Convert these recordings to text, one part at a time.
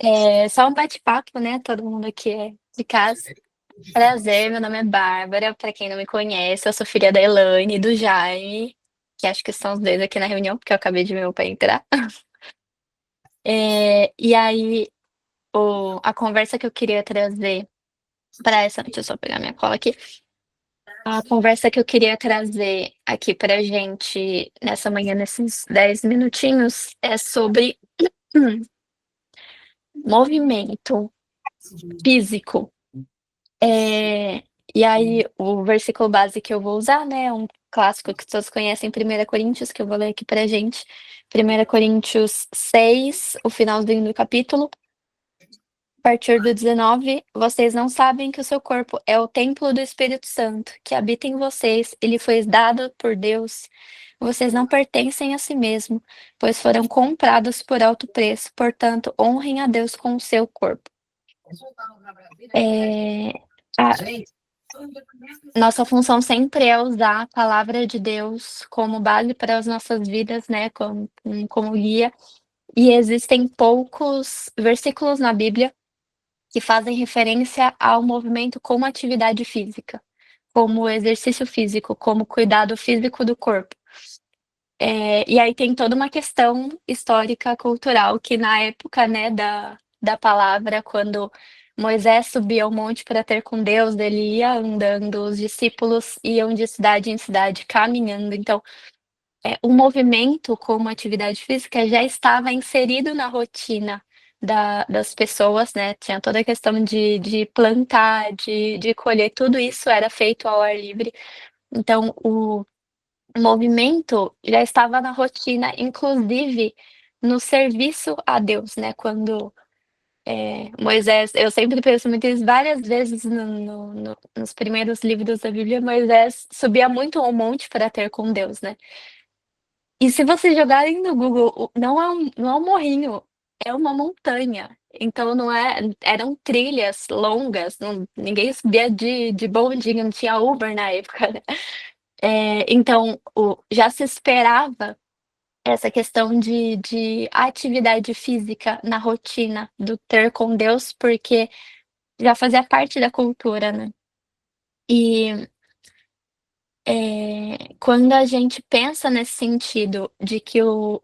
É só um bate-papo, né, todo mundo aqui é de casa. Prazer, meu nome é Bárbara, pra quem não me conhece, eu sou filha da Elaine e do Jaime, que acho que são os 2 aqui na reunião, porque eu acabei de ver meu pai entrar. E aí, a conversa que eu queria trazer para essa deixa eu só pegar minha cola aqui. A conversa que eu queria trazer aqui pra gente nessa manhã, nesses 10 minutinhos, é sobre movimento físico. E aí o versículo base que eu vou usar, né, é um clássico que todos conhecem, 1 Coríntios, que eu vou ler aqui pra gente. 1 Coríntios 6, o finalzinho do capítulo, a partir do 19: "Vocês não sabem que o seu corpo é o templo do Espírito Santo, que habita em vocês, e lhe foi dado por Deus. Vocês não pertencem a si mesmo, pois foram comprados por alto preço, portanto honrem a Deus com o seu corpo". Eh, a Nossa função sempre é usar a palavra de Deus como base para as nossas vidas, né, como guia, e existem poucos versículos na Bíblia que fazem referência ao movimento como atividade física, como exercício físico, como cuidado físico do corpo. E aí tem toda uma questão histórica, cultural, que na época, né, da palavra, quando Moisés subia ao monte para ter com Deus, ele ia andando, os discípulos iam de cidade em cidade caminhando, então, o movimento como atividade física já estava inserido na rotina das pessoas, né, tinha toda a questão de plantar, de colher, tudo isso era feito ao ar livre, então o movimento já estava na rotina, inclusive no serviço a Deus, né, quando, Moisés eu sempre penso muito isso, várias vezes nos primeiros livros da Bíblia, Moisés subia muito ao monte para ter com Deus, né. E se vocês jogarem no Google, não é um morrinho, é uma montanha, então não eram trilhas longas, ninguém subia de bondinho, não tinha Uber na época, né. Então já se esperava essa questão de atividade física na rotina do ter com Deus, porque já fazia parte da cultura, né. E, quando a gente pensa nesse sentido de que o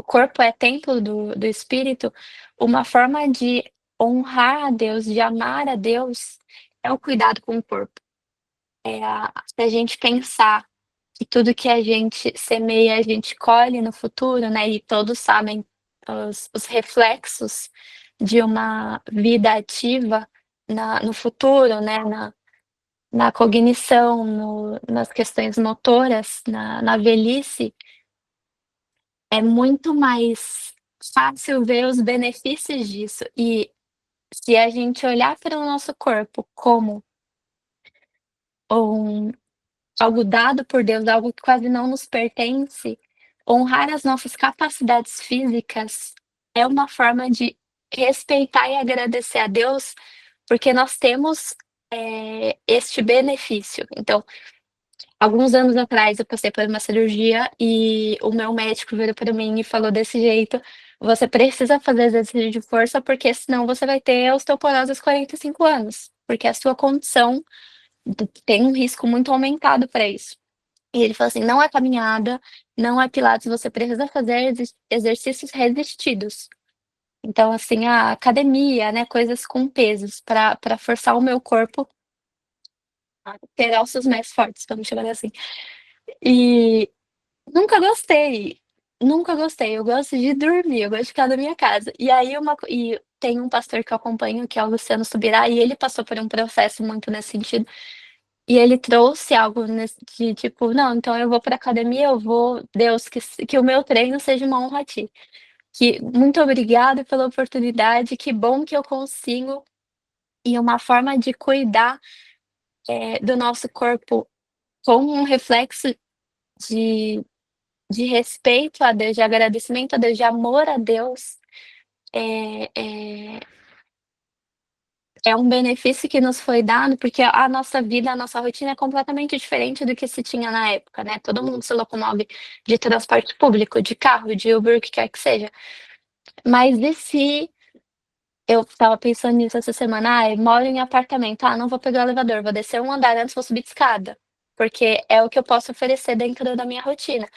corpo é templo do espírito, uma forma de honrar a Deus, de amar a Deus, é o cuidado com o corpo. Se a gente pensar que tudo que a gente semeia, a gente colhe no futuro, né, e todos sabem os reflexos de uma vida ativa no futuro, né, na cognição, nas questões motoras, na velhice, é muito mais fácil ver os benefícios disso. E se a gente olhar para o nosso corpo como um algo dado por Deus, algo que quase não nos pertence, honrar as nossas capacidades físicas é uma forma de respeitar e agradecer a Deus, porque nós temos, este benefício. Então, alguns anos atrás eu passei por uma cirurgia e o meu médico virou para mim e falou desse jeito: "Você precisa fazer exercício de força, porque senão você vai ter osteoporose aos 45 anos, porque a sua condição tem um risco muito aumentado para isso". E ele falou assim: "Não é caminhada, não é pilates, você precisa fazer exercícios resistidos". Então, assim, a academia, né, coisas com pesos para forçar o meu corpo a ter ossos mais fortes, vamos chamar assim. E nunca gostei, nunca gostei, eu gosto de dormir, eu gosto de ficar na minha casa. E aí e tem um pastor que eu acompanho, que é o Luciano Subirá, e ele passou por um processo muito nesse sentido. E ele trouxe algo nesse de tipo: "Não, então eu vou pra academia, eu vou Deus, que o meu treino seja uma honra a ti. Que muito obrigada pela oportunidade, que bom que eu consigo". E uma forma de cuidar, do nosso corpo como um reflexo de respeito a Deus, de agradecimento a Deus, de amor a Deus, é é é um benefício que nos foi dado, porque a nossa vida, a nossa rotina é completamente diferente do que se tinha na época, né, todo mundo se locomove de transporte público, de carro, de Uber, o que quer que seja. Mas e se eu estava pensando nisso essa semana: "Ai, moro em apartamento, não vou pegar o elevador, vou descer um andar antes, vou subir de escada", porque é o que eu posso oferecer dentro da minha rotina.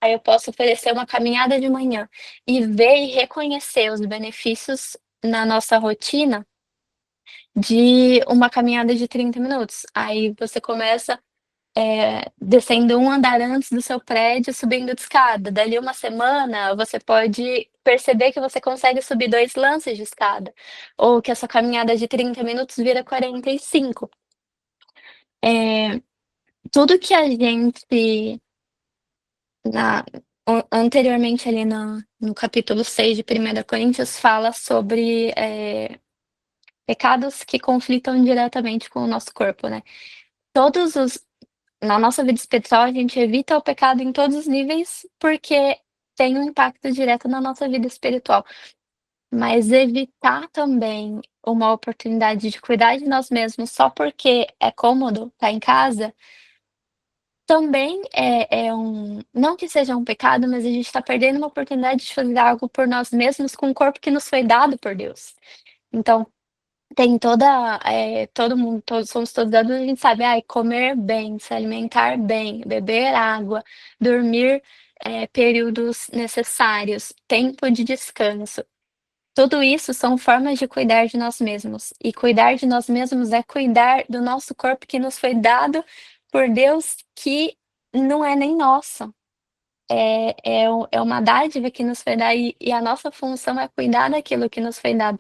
Aí eu posso oferecer uma caminhada de manhã e ver e reconhecer os benefícios na nossa rotina de uma caminhada de 30 minutos. Aí você começa, descendo um andar antes do seu prédio, subindo de escada. Dali uma semana, você pode perceber que você consegue subir 2 lances de escada, ou que a sua caminhada de 30 minutos vira 45. Eh, tudo que a gente na anteriormente ali no capítulo 6 de 1 Coríntios fala sobre, pecados que conflitam diretamente com o nosso corpo, né. Todos os Na nossa vida espiritual, a gente evita o pecado em todos os níveis, porque tem um impacto direto na nossa vida espiritual. Mas evitar também uma oportunidade de cuidar de nós mesmos só porque é cômodo estar em casa, também é não que seja um pecado, mas a gente está perdendo uma oportunidade de fazer algo por nós mesmos com o corpo que nos foi dado por Deus. Então tem todo mundo, todos somos todos adultos, a gente sabe, comer bem, se alimentar bem, beber água, dormir, períodos necessários, tempo de descanso. Tudo isso são formas de cuidar de nós mesmos, e cuidar de nós mesmos é cuidar do nosso corpo que nos foi dado por Deus, que não é nem nosso, é uma dádiva que nos foi dada e a nossa função é cuidar daquilo que nos foi dado.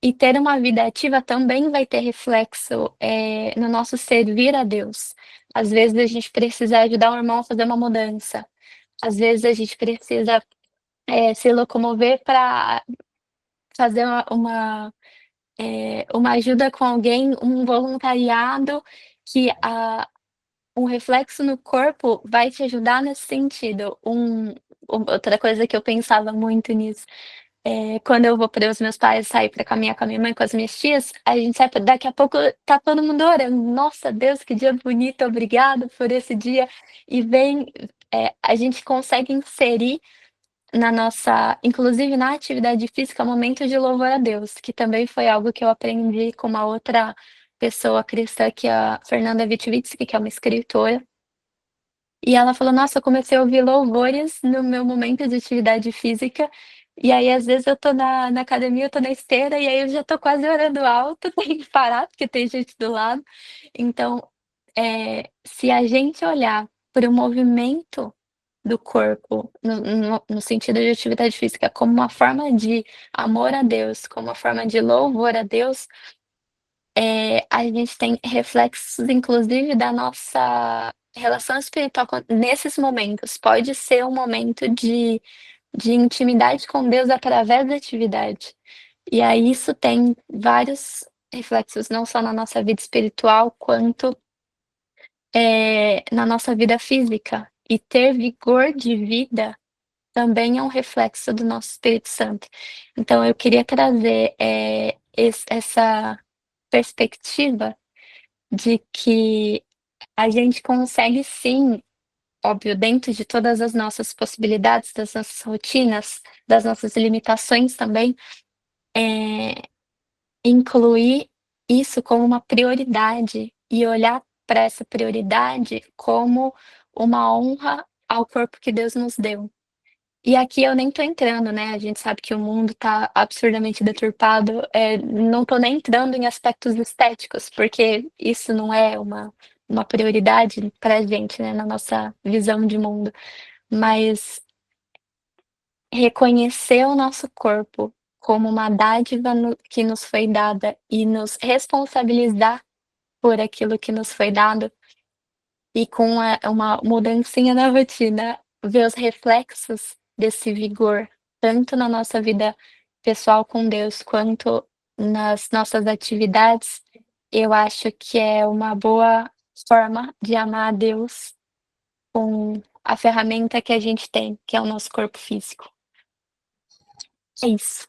E ter uma vida ativa também vai ter reflexo, no nosso servir a Deus. Às vezes a gente precisa ajudar um irmão a fazer uma mudança, às vezes a gente precisa, se locomover para fazer uma ajuda com alguém, um voluntariado que um reflexo no corpo vai te ajudar nesse sentido. Outra coisa que eu pensava muito nisso, quando eu vou para os meus pais, sair para caminhar com a minha mãe, com as minhas tias, a gente sai daqui a pouco tá todo mundo orando: "Nossa, Deus, que dia bonito, obrigado por esse dia", e vem a gente consegue inserir na nossa inclusive na atividade física, momentos de louvor a Deus, que também foi algo que eu aprendi com uma outra pessoa cristã, que é a Fernanda Witwicki, que é uma escritora, e ela falou: "Nossa, eu comecei a ouvir louvores no meu momento de atividade física, e aí às vezes eu tô na academia, eu tô na esteira, e aí eu já tô quase orando alto, tenho que parar, porque tem gente do lado". Então, se a gente olhar para o movimento do corpo, no sentido de atividade física, como uma forma de amor a Deus, como uma forma de louvor a Deus, a gente tem reflexos inclusive da nossa relação espiritual nesses momentos. Pode ser um momento de intimidade com Deus através da atividade. E aí isso tem vários reflexos, não só na nossa vida espiritual, quanto, na nossa vida física. E ter vigor de vida também é um reflexo do nosso Espírito Santo. Então eu queria trazer, essa perspectiva de que a gente consegue sim, óbvio, dentro de todas as nossas possibilidades, das nossas rotinas, das nossas limitações também, eh, incluir isso como uma prioridade e olhar para essa prioridade como uma honra ao corpo que Deus nos deu. E aqui eu nem tô entrando, né, a gente sabe que o mundo tá absurdamente deturpado, não tô nem entrando em aspectos estéticos, porque isso não é uma prioridade pra gente, né, na nossa visão de mundo. Mas reconhecer o nosso corpo como uma dádiva que nos foi dada e nos responsabilizar por aquilo que nos foi dado, e com uma mudancinha na rotina, ver os reflexos desse vigor, tanto na nossa vida pessoal com Deus, quanto nas nossas atividades, eu acho que é uma boa forma de amar a Deus com a ferramenta que a gente tem, que é o nosso corpo físico. É isso.